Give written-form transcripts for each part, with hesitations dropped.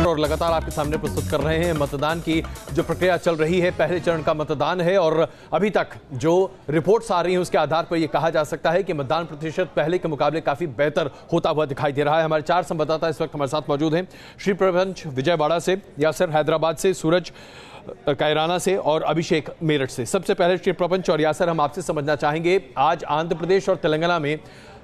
और लगातार आपके सामने प्रस्तुत कर रहे हैं। मतदान की जो प्रक्रिया चल रही है, पहले चरण का मतदान है और अभी तक जो रिपोर्ट्स आ रही हैं उसके आधार पर यह कहा जा सकता है कि मतदान प्रतिशत पहले के मुकाबले काफी बेहतर होता हुआ दिखाई दे रहा है। हमारे 4 संवाददाता इस वक्त हमारे साथ मौजूद हैं। श्री प्रपंच विजयवाड़ा से, यासर हैदराबाद से, सूरज कैराना से और अभिषेक मेरठ से। सबसे पहले श्री प्रपंच और यासर, हम आपसे समझना चाहेंगे, आज आंध्र प्रदेश और तेलंगाना में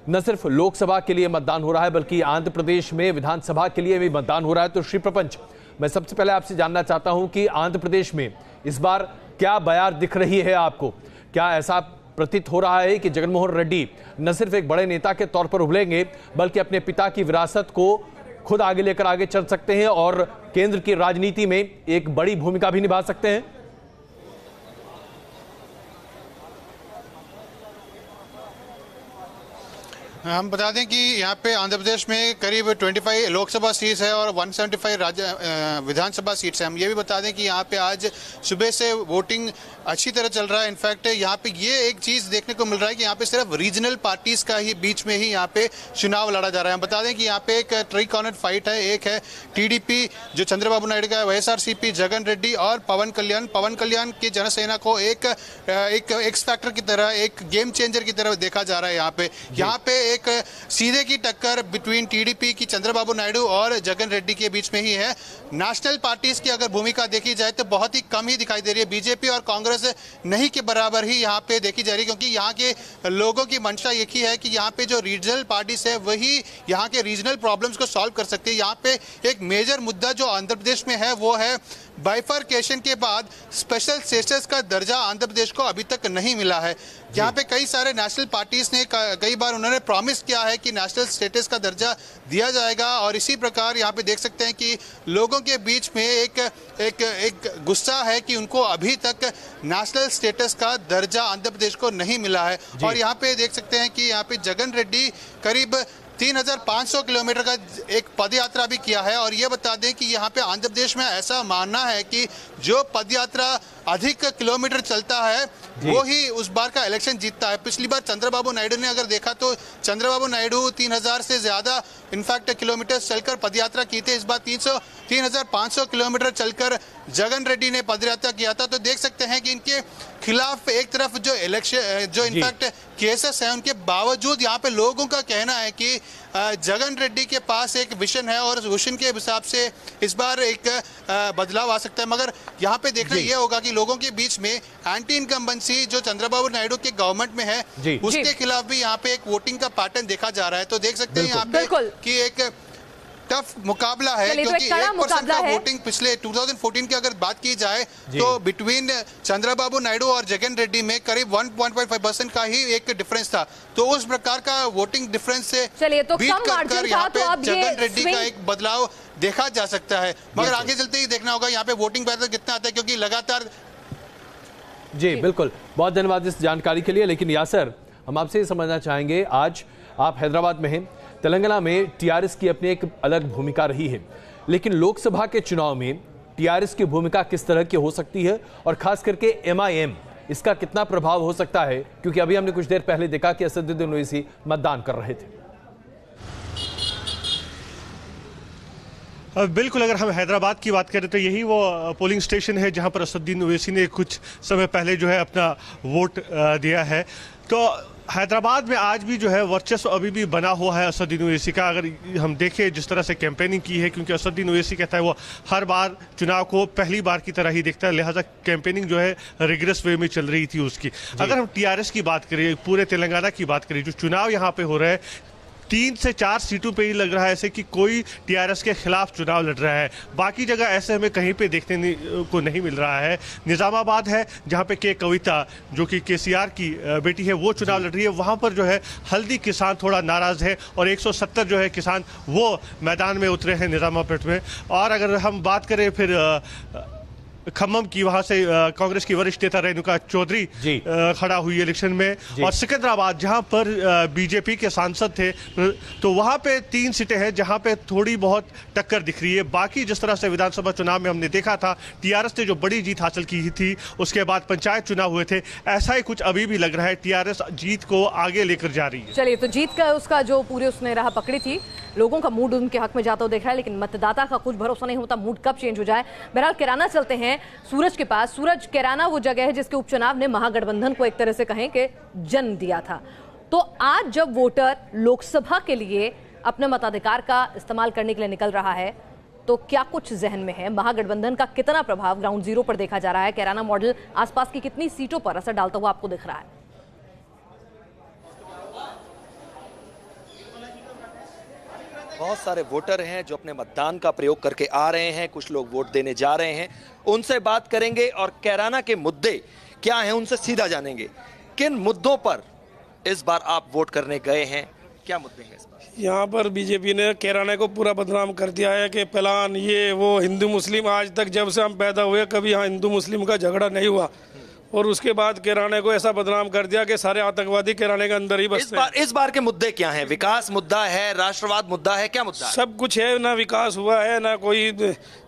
न सिर्फ लोकसभा के लिए मतदान हो रहा है बल्कि आंध्र प्रदेश में विधानसभा के लिए भी मतदान हो रहा है। तो श्री प्रपंच, मैं सबसे पहले आपसे जानना चाहता हूं कि आंध्र प्रदेश में इस बार क्या बयार दिख रही है आपको? क्या ऐसा प्रतीत हो रहा है कि जगनमोहन रेड्डी न सिर्फ एक बड़े नेता के तौर पर उभरेंगे बल्कि अपने पिता की विरासत को खुद आगे लेकर आगे चल सकते हैं और केंद्र की राजनीति में एक बड़ी भूमिका भी निभा सकते हैं? हम बता दें कि यहाँ पे आंध्र प्रदेश में करीब 25 लोकसभा सीट्स है और 175 विधानसभा सीट्स है। हम ये भी बता दें कि यहाँ पे आज सुबह से वोटिंग अच्छी तरह चल रहा है। इनफैक्ट यहाँ पे ये एक चीज़ देखने को मिल रहा है कि यहाँ पे सिर्फ रीजनल पार्टीज का ही बीच में ही यहाँ पे चुनाव लड़ा जा रहा है। हम बता दें कि यहाँ पे एक ट्री कॉर्नर फाइट है। एक है टीडीपी जो चंद्रबाबू नायडू का है, वाईएसआरसीपी जगन रेड्डी और पवन कल्याण की जनसेना को एक एक्स फैक्टर की तरह, एक गेम चेंजर की तरह देखा जा रहा है। यहाँ पे एक सीधे की टक्कर बिटवीन टीडीपी की चंद्रबाबू नायडू और जगन रेड्डी के बीच में ही है। नेशनल पार्टीज की अगर भूमिका देखी जाए तो बहुत ही कम ही दिखाई दे रही है। बीजेपी और कांग्रेस नहीं के बराबर ही यहाँ पे देखी जा रही है, क्योंकि यहाँ के लोगों की मंशा एक ही है कि यहाँ पे जो रीजनल पार्टीज है वही यहाँ के रीजनल प्रॉब्लम्स को सॉल्व कर सकती है। यहाँ पे एक मेजर मुद्दा जो आंध्र प्रदेश में है वो है बाइफर्केशन के बाद स्पेशल स्टेटस का दर्जा आंध्र प्रदेश को अभी तक नहीं मिला है। यहाँ पे कई सारे नेशनल पार्टीज ने कई बार उन्होंने प्रॉमिस किया है कि नेशनल स्टेटस का दर्जा दिया जाएगा और इसी प्रकार यहाँ पे देख सकते हैं कि लोगों के बीच में एक गुस्सा है कि उनको अभी तक नेशनल स्टेटस का दर्जा आंध्र प्रदेश को नहीं मिला है। और यहाँ पे देख सकते हैं कि यहाँ पे जगन रेड्डी करीब 3500 किलोमीटर का एक पदयात्रा भी किया है। और ये बता दें कि यहाँ पे आंध्र प्रदेश में ऐसा मानना है कि जो पदयात्रा अधिक किलोमीटर चलता है वो ही उस बार का इलेक्शन जीतता है। पिछली बार चंद्रबाबू नायडू ने अगर देखा तो चंद्रबाबू नायडू 3000 से ज्यादा इनफैक्ट किलोमीटर चलकर पदयात्रा की थी। इस बार 3500 किलोमीटर चलकर जगन रेड्डी ने पदयात्रा किया था। तो देख सकते हैं कि इनके खिलाफ एक तरफ जो इलेक्शन जो इनफैक्ट केसेस हैं उनके बावजूद यहाँ पे लोगों का कहना है कि जगन रेड्डी के पास एक विजन है और उस विजन के हिसाब से इस बार एक बदलाव आ सकता है। मगर यहाँ पे देखना ये होगा कि लोगों के बीच में एंटी इनकम्बेंसी जो चंद्रबाबू नायडू के गवर्नमेंट में है उसके खिलाफ भी यहाँ पे एक वोटिंग का पैटर्न देखा जा रहा है। तो देख सकते हैं यहाँ पे कि एक टफ मुकाबला है, क्योंकि 1% का वोटिंग पिछले 2014 की अगर बात की जाए तो बिटवीन चंद्रबाबू नायडू और जगन रेड्डी में करीब 1.5% का ही एक डिफरेंस था। तो उस प्रकार का वोटिंग डिफरेंस से बीट कर यहाँ पे जगन रेड्डी का एक बदलाव देखा जा सकता है। मगर आगे चलते ही देखना होगा यहाँ पे वोटिंग पैटर्न कितना आता है, क्योंकि लगातार। जी बिल्कुल, बहुत धन्यवाद इस जानकारी के लिए। लेकिन यासर, हम आपसे ये समझना चाहेंगे, आज आप हैदराबाद में हैं, तेलंगाना में टीआरएस की अपनी एक अलग भूमिका रही है, लेकिन लोकसभा के चुनाव में टीआरएस की भूमिका किस तरह की हो सकती है और खास करके एमआईएम इसका कितना प्रभाव हो सकता है? क्योंकि अभी हमने कुछ देर पहले देखा कि असदुद्दीन ओवैसी मतदान कर रहे थे। बिल्कुल, अगर हम हैदराबाद की बात करें तो यही वो पोलिंग स्टेशन है जहां पर असदुद्दीन ओवैसी ने कुछ समय पहले जो है अपना वोट दिया है। तो हैदराबाद में आज भी जो है वर्चस्व अभी भी बना हुआ है असदुद्दीन ओवैसी का। अगर हम देखें जिस तरह से कैंपेनिंग की है, क्योंकि असदुद्दीन ओवैसी कहता है वो हर बार चुनाव को पहली बार की तरह ही देखता है, लिहाजा कैंपेनिंग जो है रिग्रेस वे में चल रही थी उसकी। अगर हम टीआरएस की बात करें, पूरे तेलंगाना की बात करें, जो चुनाव यहाँ पे हो रहा है 3 से 4 सीटों पे ही लग रहा है ऐसे कि कोई टीआरएस के खिलाफ चुनाव लड़ रहा है। बाकी जगह ऐसे हमें कहीं पे देखने को नहीं मिल रहा है। निजामाबाद है जहाँ पे के कविता जो कि केसीआर की बेटी है वो चुनाव लड़ रही है, वहाँ पर जो है हल्दी किसान थोड़ा नाराज है और 170 जो है किसान वो मैदान में उतरे हैं निजामाबाद में। और अगर हम बात करें फिर खम्मम की, वहां से कांग्रेस की वरिष्ठ नेता रेणुका चौधरी खड़ा हुई इलेक्शन में, और सिकंदराबाद जहां पर बीजेपी के सांसद थे, तो वहां पे 3 सीटें हैं जहां पे थोड़ी बहुत टक्कर दिख रही है। बाकी जिस तरह से विधानसभा चुनाव में हमने देखा था, टीआरएस ने जो बड़ी जीत हासिल की थी, उसके बाद पंचायत चुनाव हुए थे, ऐसा ही कुछ अभी भी लग रहा है। टीआरएस जीत को आगे लेकर जा रही है। चलिए, तो जीत का उसका जो पूरे उसने राह पकड़ी थी, लोगों का मूड उनके हक में जाता हुआ देख रहा है, लेकिन मतदाता का कुछ भरोसा नहीं होता मूड कब चेंज हो जाए। बहरहाल कैराना चलते हैं सूरज के पास। सूरज, कैराना वो जगह है जिसके उपचुनाव ने महागठबंधन को एक तरह से कहें कि जन्म दिया था। तो आज जब वोटर लोकसभा के लिए अपने मताधिकार का इस्तेमाल करने के लिए निकल रहा है, तो क्या कुछ जहन में है? महागठबंधन का कितना प्रभाव ग्राउंड जीरो पर देखा जा रहा है? कैराना मॉडल आसपास की कितनी सीटों पर असर डालता हुआ आपको दिख रहा है? बहुत सारे वोटर हैं जो अपने मतदान का प्रयोग करके आ रहे हैं, कुछ लोग वोट देने जा रहे हैं, उनसे बात करेंगे और कैराना के मुद्दे क्या हैं उनसे सीधा जानेंगे। किन मुद्दों पर इस बार आप वोट करने गए हैं, क्या मुद्दे हैं इस बार? यहाँ पर बीजेपी ने कैराना को पूरा बदनाम कर दिया है कि फलान ये वो हिंदू मुस्लिम, आज तक जब से हम पैदा हुए कभी यहाँ हिंदू मुस्लिम का झगड़ा नहीं हुआ, और उसके बाद कैराने को ऐसा बदनाम कर दिया कि सारे आतंकवादी कैराने के अंदर ही बसते हैं। इस बार के मुद्दे क्या हैं? विकास मुद्दा है, राष्ट्रवाद मुद्दा है, क्या मुद्दा है? सब कुछ है, ना विकास हुआ है ना कोई,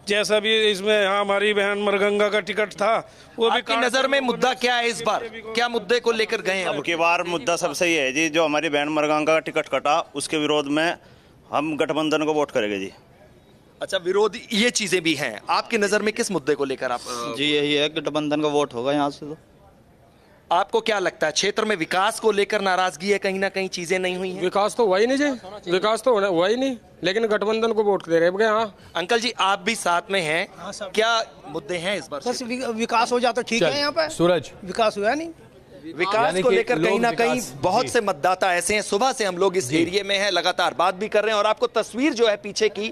जैसा भी इसमें यहाँ हमारी बहन मरगंगा का टिकट था वो भी। आपकी नजर में मुद्दा क्या है इस बार? क्या मुद्दे को लेकर गए हैं? अब की बार मुद्दा सबसे ये है जी, जो हमारी बहन मरगंगा का टिकट कटा उसके विरोध में हम गठबंधन को वोट करेंगे जी। अच्छा, विरोधी ये चीजें भी हैं। आपकी नजर में किस मुद्दे को लेकर आप? जी यही है, गठबंधन का वोट होगा यहाँ से। तो आपको क्या लगता है क्षेत्र में विकास को लेकर नाराजगी है? कहीं ना कहीं चीजें नहीं हुई हैं? विकास तो हुआ ही नहीं जी, विकास तो हुआ ही नहीं, लेकिन गठबंधन को वोट दे रहे हैं। हाँ अंकल जी, आप भी साथ में हैं, क्या मुद्दे हैं इस बार? बस विकास हो जाता ठीक है। यहाँ पे सूरज, विकास हुआ नहीं। विकास को लेकर कहीं ना कहीं बहुत से मतदाता ऐसे हैं। सुबह से हम लोग इस एरिया में हैं, लगातार बात भी कर रहे हैं, और आपको तस्वीर जो है पीछे की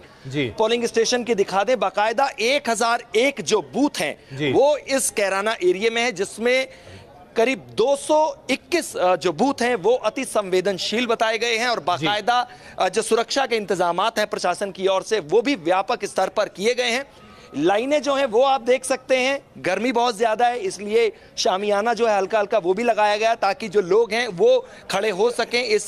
पोलिंग स्टेशन की दिखा दे। बाकायदा 1001 जो बूथ हैं वो इस कैराना एरिया में है, जिसमें करीब 221 जो बूथ हैं वो अति संवेदनशील बताए गए हैं, और बाकायदा जो सुरक्षा के इंतजामात हैं प्रशासन की ओर से वो भी व्यापक स्तर पर किए गए हैं। लाइनें जो हैं वो आप देख सकते हैं, गर्मी बहुत ज्यादा है इसलिए शामियाना जो है हल्का हल्का वो भी लगाया गया ताकि जो लोग हैं वो खड़े हो सकें इस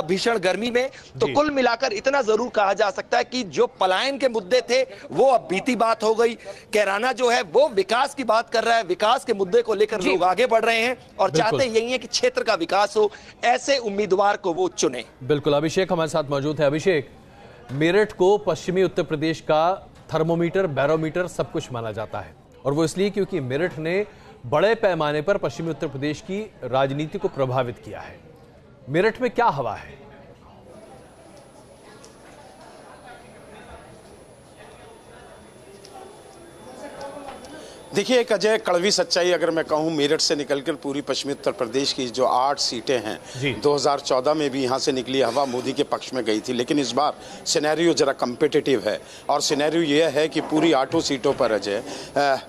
भीषण गर्मी में। तो कुल मिलाकर इतना जरूर कहा जा सकता है कि जो पलायन के मुद्दे थे वो अब बीती बात हो गई। कैराना जो है वो विकास की बात कर रहा है, विकास के मुद्दे को लेकर लोग आगे बढ़ रहे हैं और चाहते यही है कि क्षेत्र का विकास हो, ऐसे उम्मीदवार को वो चुने। बिल्कुल, अभिषेक हमारे साथ मौजूद है। अभिषेक, मेरठ को पश्चिमी उत्तर प्रदेश का थर्मोमीटर, बैरोमीटर सब कुछ माना जाता है, और वो इसलिए क्योंकि मेरठ ने बड़े पैमाने पर पश्चिमी उत्तर प्रदेश की राजनीति को प्रभावित किया है। मेरठ में क्या हवा है? देखिए, एक अजय कड़वी सच्चाई अगर मैं कहूं, मेरठ से निकलकर पूरी पश्चिमी उत्तर प्रदेश की जो 8 सीटें हैं, 2014 में भी यहां से निकली हवा मोदी के पक्ष में गई थी, लेकिन इस बार सिनेरियो जरा कम्पिटिटिव है, और सिनेरियो यह है कि पूरी 8 सीटों पर अजय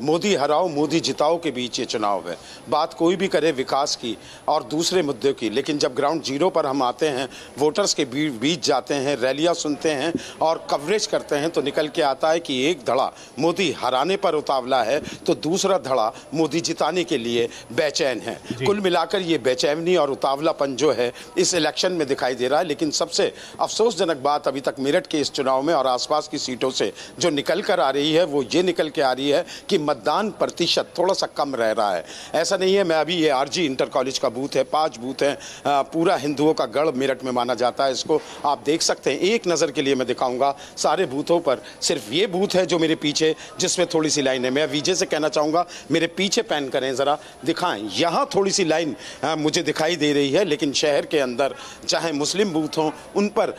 मोदी हराओ मोदी जिताओ के बीच ये चुनाव है। बात कोई भी करे विकास की और दूसरे मुद्दों की, लेकिन जब ग्राउंड जीरो पर हम आते हैं, वोटर्स के बीच जाते हैं, रैलियाँ सुनते हैं और कवरेज करते हैं, तो निकल के आता है कि एक धड़ा मोदी हराने पर उतावला है तो दूसरा धड़ा मोदी जिताने के लिए बेचैन है। कुल मिलाकर ये बेचैनी और उतावलापन जो है इस इलेक्शन में दिखाई दे रहा है। लेकिन सबसे अफसोसजनक बात अभी तक मेरठ के इस चुनाव में और आसपास की सीटों से जो निकल कर आ रही है वो ये निकल के आ रही है कि मतदान प्रतिशत थोड़ा सा कम रह रहा है। ऐसा नहीं है, मैं अभी ये आरजी इंटर कॉलेज का बूथ है, 5 बूथ हैं, पूरा हिंदुओं का गढ़ मेरठ में माना जाता है, इसको आप देख सकते हैं। एक नज़र के लिए मैं दिखाऊंगा सारे बूथों पर, सिर्फ ये बूथ है जो मेरे पीछे जिसमें थोड़ी सी लाइन है। मैं विजय से कहना चाहूंगा मेरे पीछे पैन करें, जरा दिखाएं, यहां थोड़ी सी लाइन मुझे दिखाई दे रही है, लेकिन शहर के अंदर चाहे मुस्लिम बूथ हों उन पर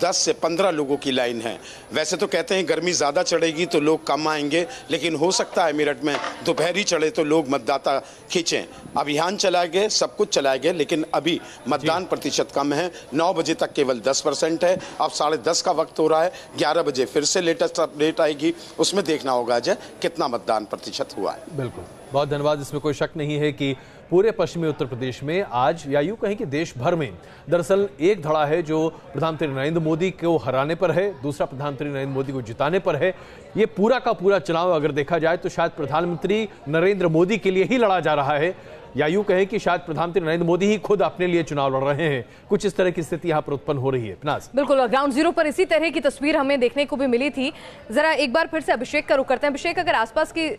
10 से 15 लोगों की लाइन है। वैसे तो कहते हैं गर्मी ज्यादा चढ़ेगी तो लोग कम आएंगे, लेकिन हो सकता है मेरठ में दोपहरी चढ़े तो लोग मतदाता खींचें। अभियान चलाए गए, सब कुछ चलाए गए, लेकिन अभी मतदान प्रतिशत कम है। 9 बजे तक केवल 10% है, अब 10:30 का वक्त हो रहा है, 11 बजे फिर से लेटेस्ट अपडेट आएगी, उसमें देखना होगा अजय कितना मतदान प्रतिशत हुआ है। बिल्कुल, बहुत धन्यवाद। इसमें कोई शक नहीं है कि पूरे पश्चिमी उत्तर प्रदेश में आज, या यूं कहें कि देश भर में दरअसल एक धड़ा है जो प्रधानमंत्री नरेंद्र मोदी को हराने पर है, दूसरा प्रधानमंत्री नरेंद्र मोदी को जिताने पर है। ये पूरा का पूरा चुनाव अगर देखा जाए तो शायद प्रधानमंत्री नरेंद्र मोदी के लिए ही लड़ा जा रहा है, या यूं कहें कि शायद प्रधानमंत्री नरेंद्र मोदी ही खुद अपने लिए चुनाव लड़ रहे हैं। कुछ इस तरह की स्थिति यहां पर उत्पन्न हो रही है। नाज, बिल्कुल, ग्राउंड जीरो पर इसी तरह की तस्वीर हमें देखने को भी मिली थी। जरा एक बार फिर से अभिषेक का रुख करते हैं। अभिषेक, अगर आसपास की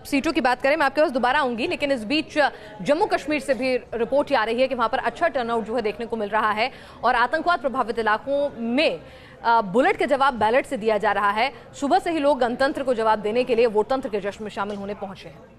सीटों की बात करें, मैं आपके पास दोबारा आऊंगी, लेकिन इस बीच जम्मू कश्मीर से भी रिपोर्ट आ रही है कि वहां पर अच्छा टर्नआउट जो है देखने को मिल रहा है और आतंकवाद प्रभावित इलाकों में बुलेट का जवाब बैलेट से दिया जा रहा है। सुबह से ही लोग गणतंत्र को जवाब देने के लिए वोटतंत्र के जश्न में शामिल होने पहुंचे हैं।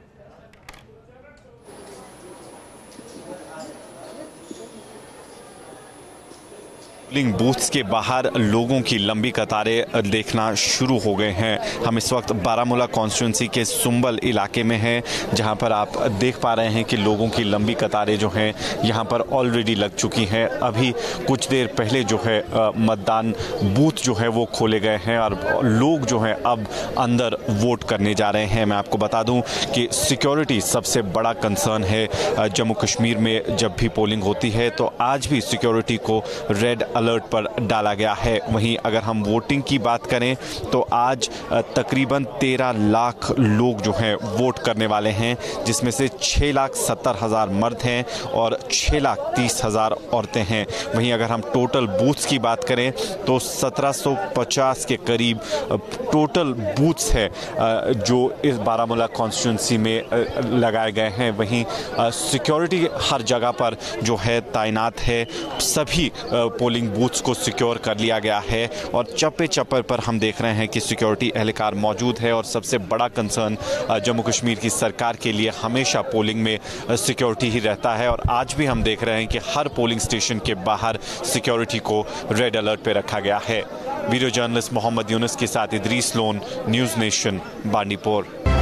पोलिंग बूथ्स के बाहर लोगों की लंबी कतारें देखना शुरू हो गए हैं। हम इस वक्त बारामूला कॉन्स्टिट्यूंसी के सुंबल इलाके में हैं, जहां पर आप देख पा रहे हैं कि लोगों की लंबी कतारें जो हैं यहां पर ऑलरेडी लग चुकी हैं। अभी कुछ देर पहले जो है मतदान बूथ जो है वो खोले गए हैं और लोग जो हैं अब अंदर वोट करने जा रहे हैं। मैं आपको बता दूं कि सिक्योरिटी सबसे बड़ा कंसर्न है जम्मू कश्मीर में। जब भी पोलिंग होती है तो आज भी सिक्योरिटी को रेड अलर्ट पर डाला गया है। वहीं अगर हम वोटिंग की बात करें तो आज तकरीबन 13 लाख लोग जो हैं वोट करने वाले हैं, जिसमें से 6,70,000 मर्द हैं और 6,30,000 औरतें हैं। वहीं अगर हम टोटल बूथ्स की बात करें तो 1750 के करीब टोटल बूथ्स है जो इस बारामूला कॉन्स्टिट्यूंसी में लगाए गए हैं। वहीं सिक्योरिटी हर जगह पर जो है तैनात है। सभी पोलिंग बूथ्स को सिक्योर कर लिया गया है और चप्पे चप्पर पर हम देख रहे हैं कि सिक्योरिटी एहलकार मौजूद है। और सबसे बड़ा कंसर्न जम्मू कश्मीर की सरकार के लिए हमेशा पोलिंग में सिक्योरिटी ही रहता है और आज भी हम देख रहे हैं कि हर पोलिंग स्टेशन के बाहर सिक्योरिटी को रेड अलर्ट पे रखा गया है। वीडियो जर्नलिस्ट मोहम्मद यूनुस के साथ Idris loan, news nation, Bandipore.